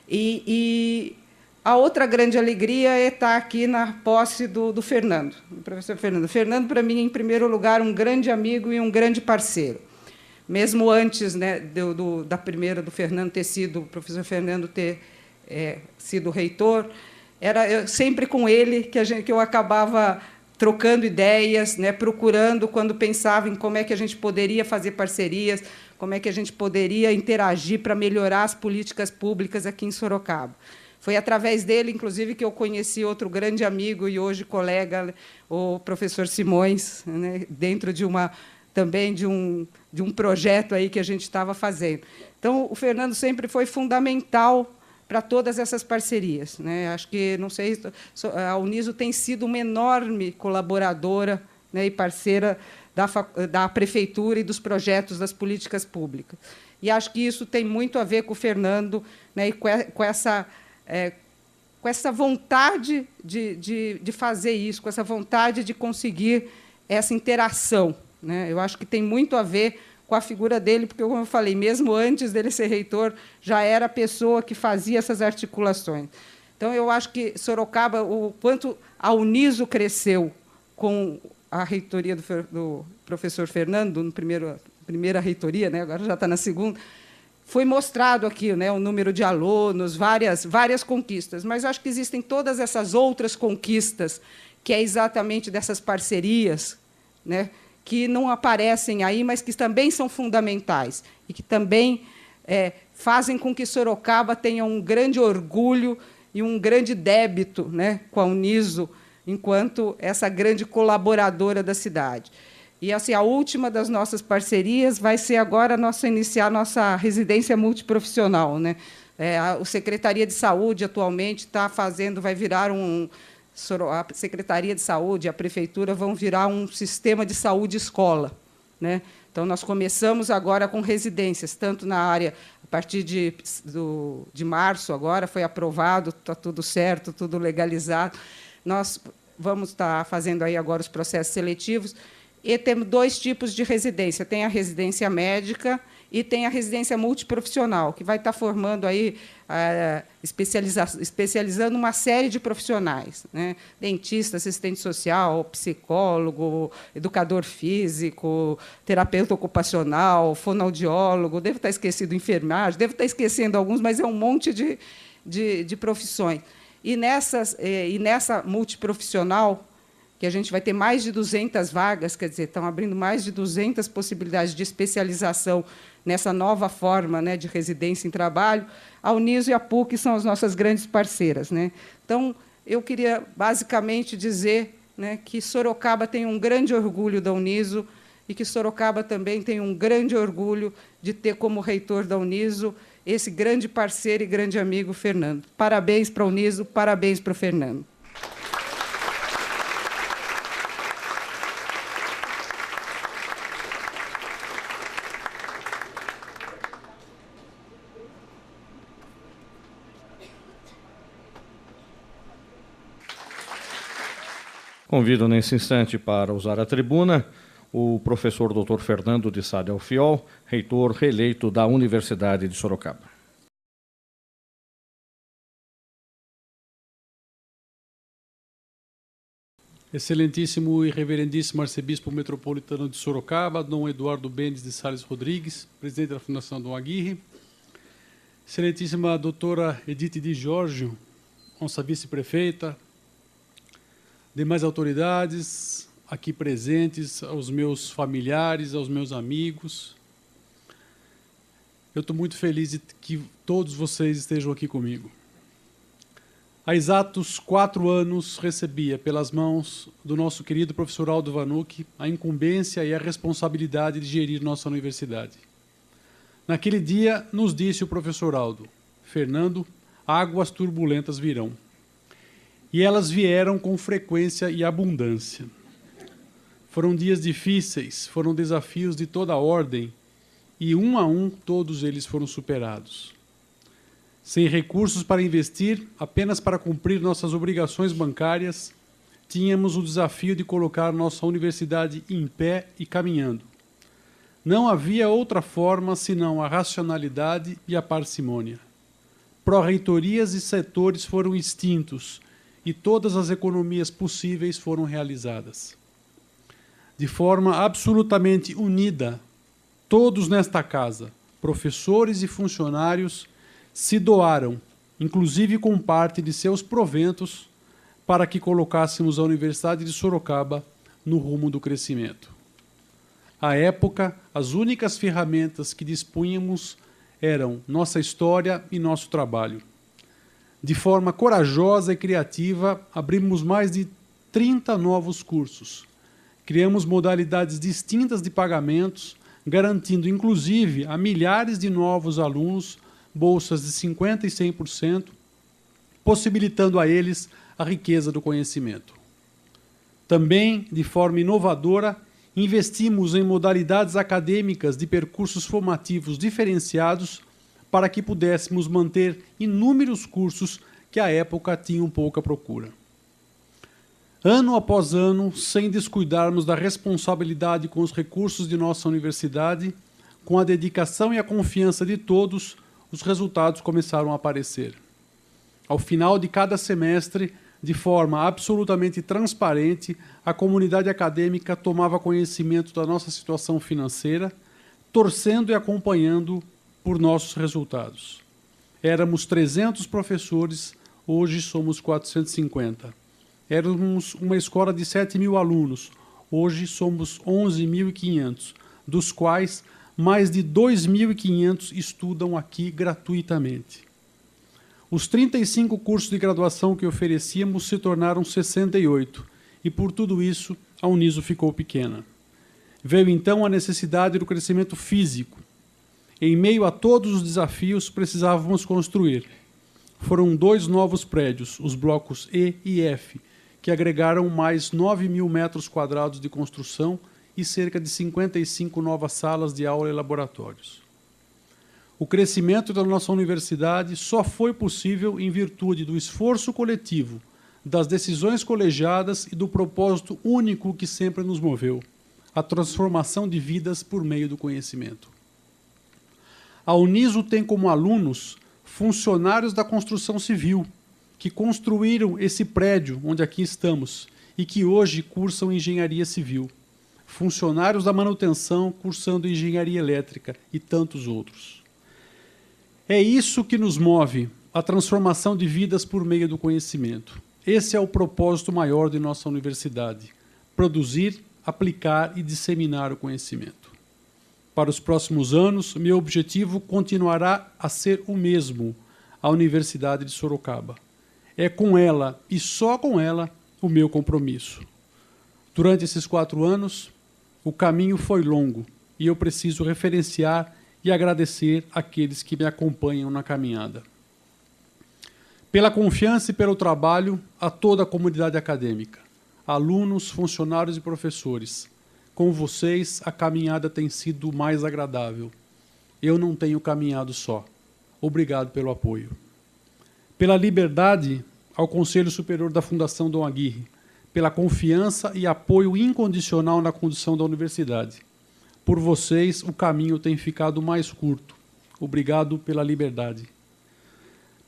E a outra grande alegria é estar aqui na posse do Fernando, do professor Fernando. Fernando, para mim, em primeiro lugar, um grande amigo e um grande parceiro. Mesmo antes, né, da primeira do Fernando ter sido, o professor Fernando ter sido reitor, era sempre com ele que eu acabava trocando ideias, né, procurando, quando pensava em como é que a gente poderia fazer parcerias, como é que a gente poderia interagir para melhorar as políticas públicas aqui em Sorocaba. Foi através dele, inclusive, que eu conheci outro grande amigo e hoje colega, o professor Simões, né, dentro de também de um projeto aí que a gente estava fazendo. Então, o Fernando sempre foi fundamental para todas essas parcerias, né? Acho que, não sei, a Uniso tem sido uma enorme colaboradora, né, e parceira da Prefeitura e dos projetos das políticas públicas. E acho que isso tem muito a ver com o Fernando, né, e com essa vontade de fazer isso, com essa vontade de conseguir essa interação, né? Eu acho que tem muito a ver com a figura dele, porque, como eu falei, mesmo antes dele ser reitor, já era a pessoa que fazia essas articulações. Então, eu acho que Sorocaba, o quanto a Uniso cresceu com a reitoria do professor Fernando, na primeira reitoria, né, agora já está na segunda, foi mostrado aqui, né, o número de alunos, várias conquistas, mas acho que existem todas essas outras conquistas, que é exatamente dessas parcerias, né, que não aparecem aí, mas que também são fundamentais e que também fazem com que Sorocaba tenha um grande orgulho e um grande débito, né, com a Uniso, enquanto essa grande colaboradora da cidade. E assim, a última das nossas parcerias vai ser agora iniciar a nossa residência multiprofissional, né? A Secretaria de Saúde, atualmente, vai virar a Secretaria de Saúde e a Prefeitura vão virar um sistema de saúde escola, né? Então, nós começamos agora com residências, tanto na área, a partir de março, agora foi aprovado, está tudo certo, tudo legalizado. Nós vamos estar fazendo aí agora os processos seletivos, e temos 2 tipos de residência. Tem a residência médica e tem a residência multiprofissional, que vai estar formando aí, especializando uma série de profissionais, né? Dentista, assistente social, psicólogo, educador físico, terapeuta ocupacional, fonoaudiólogo, devo estar esquecendo enfermagem, devo estar esquecendo alguns, mas é um monte de profissões. E nessa multiprofissional, que a gente vai ter mais de 200 vagas, quer dizer, estão abrindo mais de 200 possibilidades de especialização nessa nova forma, né, de residência em trabalho, a Uniso e a PUC são as nossas grandes parceiras, né? Então, eu queria, basicamente, dizer, né, que Sorocaba tem um grande orgulho da Uniso e que Sorocaba também tem um grande orgulho de ter como reitor da Uniso esse grande parceiro e grande amigo, Fernando. Parabéns para a Uniso, parabéns para o Fernando. Convido, nesse instante, para usar a tribuna, o professor Dr. Fernando de Sá Delfiol, reitor reeleito da Universidade de Sorocaba. Excelentíssimo e reverendíssimo arcebispo metropolitano de Sorocaba, Dom Eduardo Benes de Sales Rodrigues, presidente da Fundação Dom Aguirre. Excelentíssima doutora Edith de Giorgio, nossa vice-prefeita, demais autoridades aqui presentes, aos meus familiares, aos meus amigos. Eu estou muito feliz de que todos vocês estejam aqui comigo. há exatos 4 anos, recebia pelas mãos do nosso querido professor Aldo Vanucci a incumbência e a responsabilidade de gerir nossa universidade. Naquele dia, nos disse o professor Aldo: Fernando, águas turbulentas virão. E elas vieram com frequência e abundância. Foram dias difíceis, foram desafios de toda a ordem, e um a um todos eles foram superados. Sem recursos para investir, apenas para cumprir nossas obrigações bancárias, tínhamos o desafio de colocar nossa universidade em pé e caminhando. Não havia outra forma senão a racionalidade e a parcimônia. Pró-reitorias e setores foram extintos e todas as economias possíveis foram realizadas. De forma absolutamente unida, todos nesta casa, professores e funcionários, se doaram, inclusive com parte de seus proventos, para que colocássemos a Universidade de Sorocaba no rumo do crescimento. À época, as únicas ferramentas que dispunhamos eram nossa história e nosso trabalho. De forma corajosa e criativa, abrimos mais de 30 novos cursos. Criamos modalidades distintas de pagamentos, garantindo, inclusive, a milhares de novos alunos bolsas de 50% e 100%, possibilitando a eles a riqueza do conhecimento. Também, de forma inovadora, investimos em modalidades acadêmicas de percursos formativos diferenciados para que pudéssemos manter inúmeros cursos que à época tinham pouca procura. Ano após ano, sem descuidarmos da responsabilidade com os recursos de nossa universidade, com a dedicação e a confiança de todos, os resultados começaram a aparecer. Ao final de cada semestre, de forma absolutamente transparente, a comunidade acadêmica tomava conhecimento da nossa situação financeira, torcendo e acompanhando por nossos resultados. Éramos 300 professores, hoje somos 450. Éramos uma escola de 7.000 alunos, hoje somos 11.500, dos quais mais de 2.500 estudam aqui gratuitamente. Os 35 cursos de graduação que oferecíamos se tornaram 68, e por tudo isso a Uniso ficou pequena. Veio então a necessidade do crescimento físico. Em meio a todos os desafios, precisávamos construir. Foram 2 novos prédios, os blocos E e F, que agregaram mais 9.000 metros quadrados de construção e cerca de 55 novas salas de aula e laboratórios. O crescimento da nossa universidade só foi possível em virtude do esforço coletivo, das decisões colegiadas e do propósito único que sempre nos moveu, a transformação de vidas por meio do conhecimento. A Uniso tem como alunos funcionários da construção civil, que construíram esse prédio onde aqui estamos e que hoje cursam engenharia civil, funcionários da manutenção cursando engenharia elétrica e tantos outros. É isso que nos move, a transformação de vidas por meio do conhecimento. Esse é o propósito maior de nossa universidade: produzir, aplicar e disseminar o conhecimento. Para os próximos anos, meu objetivo continuará a ser o mesmo, a Universidade de Sorocaba. É com ela, e só com ela, o meu compromisso. Durante esses 4 anos, o caminho foi longo e eu preciso referenciar e agradecer aqueles que me acompanham na caminhada. Pela confiança e pelo trabalho, a toda a comunidade acadêmica, alunos, funcionários e professores. Com vocês, a caminhada tem sido mais agradável. Eu não tenho caminhado só. Obrigado pelo apoio. Pela liberdade, ao Conselho Superior da Fundação Dom Aguirre, pela confiança e apoio incondicional na condução da universidade. Por vocês, o caminho tem ficado mais curto. Obrigado pela liberdade.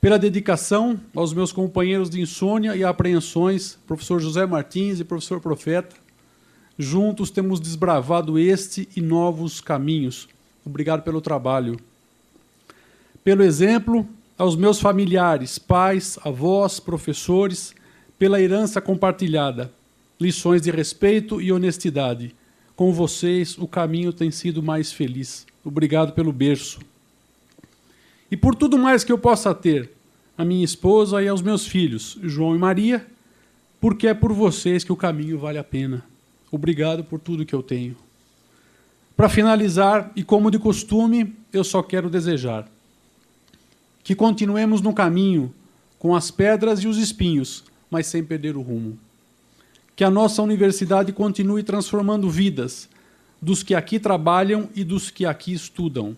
Pela dedicação aos meus companheiros de insônia e apreensões, professor José Martins e professor Profeta. Juntos temos desbravado este e novos caminhos. Obrigado pelo trabalho. Pelo exemplo, aos meus familiares, pais, avós, professores, pela herança compartilhada, lições de respeito e honestidade. Com vocês, o caminho tem sido mais feliz. Obrigado pelo berço. E por tudo mais que eu possa ter, à minha esposa e aos meus filhos, João e Maria, porque é por vocês que o caminho vale a pena. Obrigado por tudo que eu tenho. Para finalizar, e como de costume, eu só quero desejar que continuemos no caminho com as pedras e os espinhos, mas sem perder o rumo. Que a nossa universidade continue transformando vidas dos que aqui trabalham e dos que aqui estudam.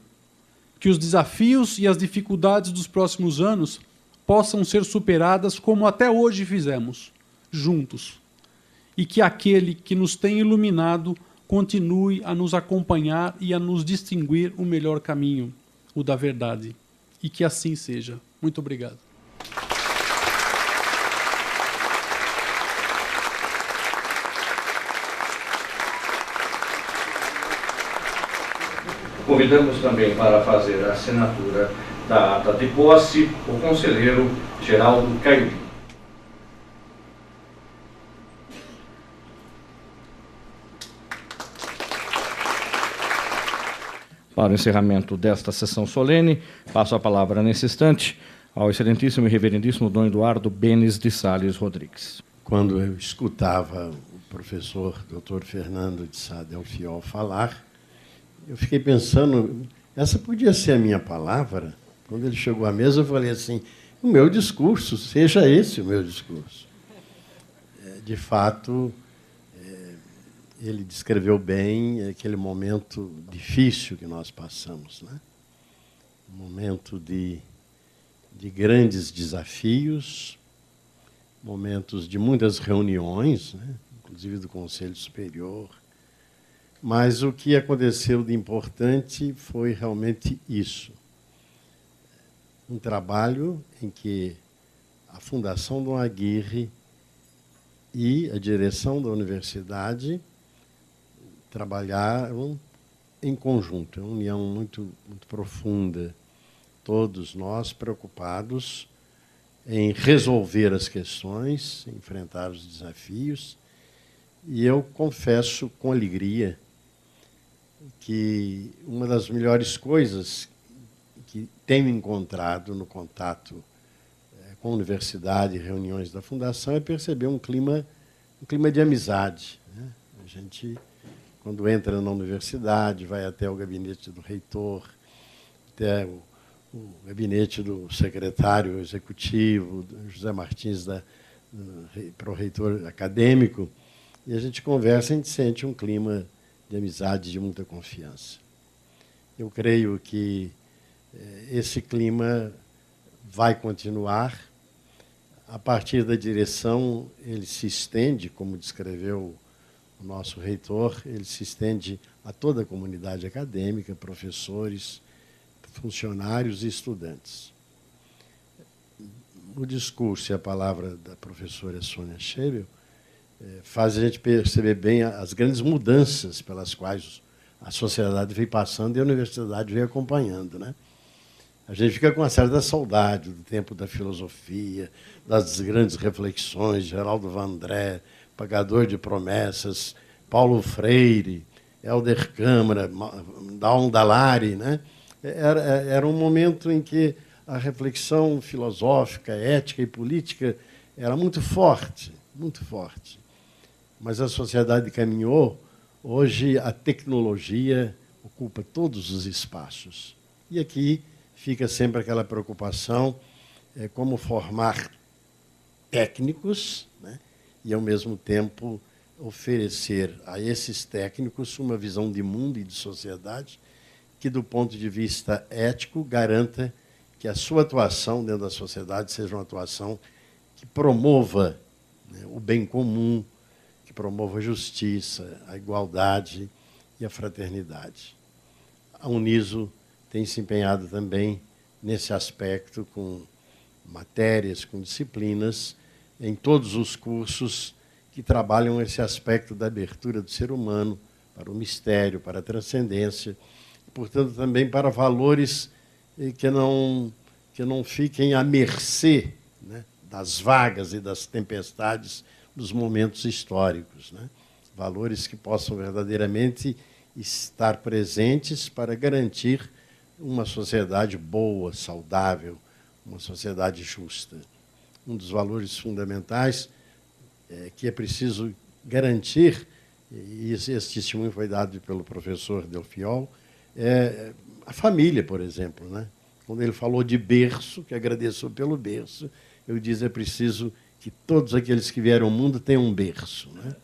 Que os desafios e as dificuldades dos próximos anos possam ser superadas como até hoje fizemos, juntos. E que aquele que nos tem iluminado continue a nos acompanhar e a nos distinguir o melhor caminho, o da verdade. E que assim seja. Muito obrigado. Convidamos também para fazer a assinatura da ata de posse o conselheiro Geraldo Caiubi. Para o encerramento desta sessão solene, passo a palavra nesse instante ao excelentíssimo e reverendíssimo Dom Eduardo Benes de Sales Rodrigues. Quando eu escutava o professor Dr. Fernando de Sá Delfiol falar, eu fiquei pensando, essa podia ser a minha palavra. Quando ele chegou à mesa, eu falei assim, o meu discurso, seja esse o meu discurso. De fato, ele descreveu bem aquele momento difícil que nós passamos, né? Um momento de grandes desafios, momentos de muitas reuniões, né? Inclusive do Conselho Superior. Mas o que aconteceu de importante foi realmente isso. Um trabalho em que a Fundação Dom Aguirre e a direção da universidade trabalharam em conjunto, uma união muito profunda. Todos nós preocupados em resolver as questões, enfrentar os desafios. E eu confesso com alegria que uma das melhores coisas que tenho encontrado no contato com a universidade e reuniões da Fundação é perceber um clima de amizade, né? A gente, quando entra na universidade, vai até o gabinete do reitor, até o gabinete do secretário executivo, José Martins, para o reitor acadêmico, e a gente conversa, a gente sente um clima de amizade, de muita confiança. Eu creio que esse clima vai continuar. A partir da direção, ele se estende, como descreveu o nosso reitor, ele se estende a toda a comunidade acadêmica, professores, funcionários e estudantes. O discurso e a palavra da professora Sônia Schebel faz a gente perceber bem as grandes mudanças pelas quais a sociedade veio passando e a universidade veio acompanhando, né? A gente fica com uma certa saudade do tempo da filosofia, das grandes reflexões, Geraldo Vandré, Pagador de Promessas, Paulo Freire, Helder Câmara, Dawn Dallari, né? Era um momento em que a reflexão filosófica, ética e política era muito forte, muito forte. Mas a sociedade caminhou. Hoje a tecnologia ocupa todos os espaços. E aqui fica sempre aquela preocupação, como formar técnicos, né? E, ao mesmo tempo, oferecer a esses técnicos uma visão de mundo e de sociedade que, do ponto de vista ético, garanta que a sua atuação dentro da sociedade seja uma atuação que promova, né, o bem comum, que promova a justiça, a igualdade e a fraternidade. A Uniso tem se empenhado também nesse aspecto, com matérias, com disciplinas, em todos os cursos que trabalham esse aspecto da abertura do ser humano para o mistério, para a transcendência, e, portanto, também para valores que não fiquem à mercê, né, das vagas e das tempestades dos momentos históricos, né? Valores que possam verdadeiramente estar presentes para garantir uma sociedade boa, saudável, uma sociedade justa. Um dos valores fundamentais que é preciso garantir, e esse testemunho foi dado pelo professor Delfiol, é a família, por exemplo, né? Quando ele falou de berço, que agradeceu pelo berço, eu disse, é preciso que todos aqueles que vieram ao mundo tenham um berço, né?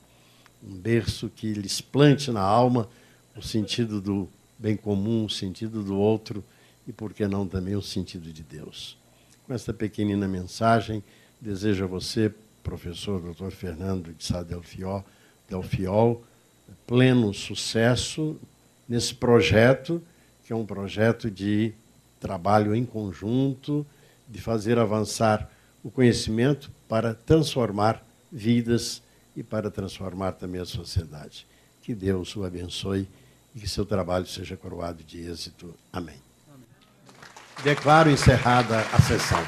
Um berço que lhes plante na alma o sentido do bem comum, o sentido do outro e, por que não, também o sentido de Deus. Com esta pequenina mensagem, desejo a você, professor Dr. Fernando de Sá Delfiol, pleno sucesso nesse projeto, que é um projeto de trabalho em conjunto, de fazer avançar o conhecimento para transformar vidas e para transformar também a sociedade. Que Deus o abençoe e que seu trabalho seja coroado de êxito. Amém. Declaro encerrada a sessão.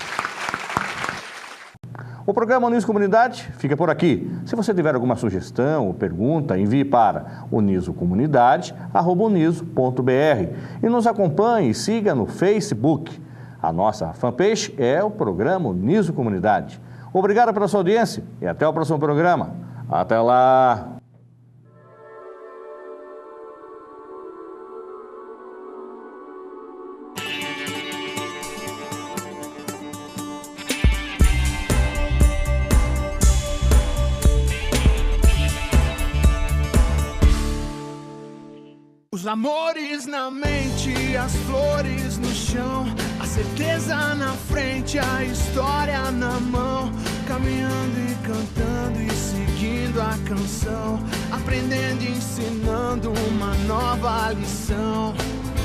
O programa Uniso Comunidade fica por aqui. Se você tiver alguma sugestão ou pergunta, envie para unisocomunidade@uniso.br e nos acompanhe e siga no Facebook. A nossa fanpage é o programa Uniso Comunidade. Obrigado pela sua audiência e até o próximo programa. Até lá! Os amores na mente, as flores no chão, a certeza na frente, a história na mão, caminhando e cantando e seguindo a canção, aprendendo e ensinando uma nova lição.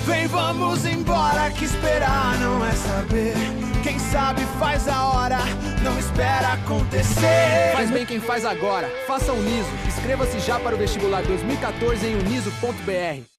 Vem, vamos embora, que esperar não é saber. Quem sabe faz a hora, não espera acontecer. Faz bem quem faz agora, faça Uniso. Inscreva-se já para o vestibular 2014 em uniso.br.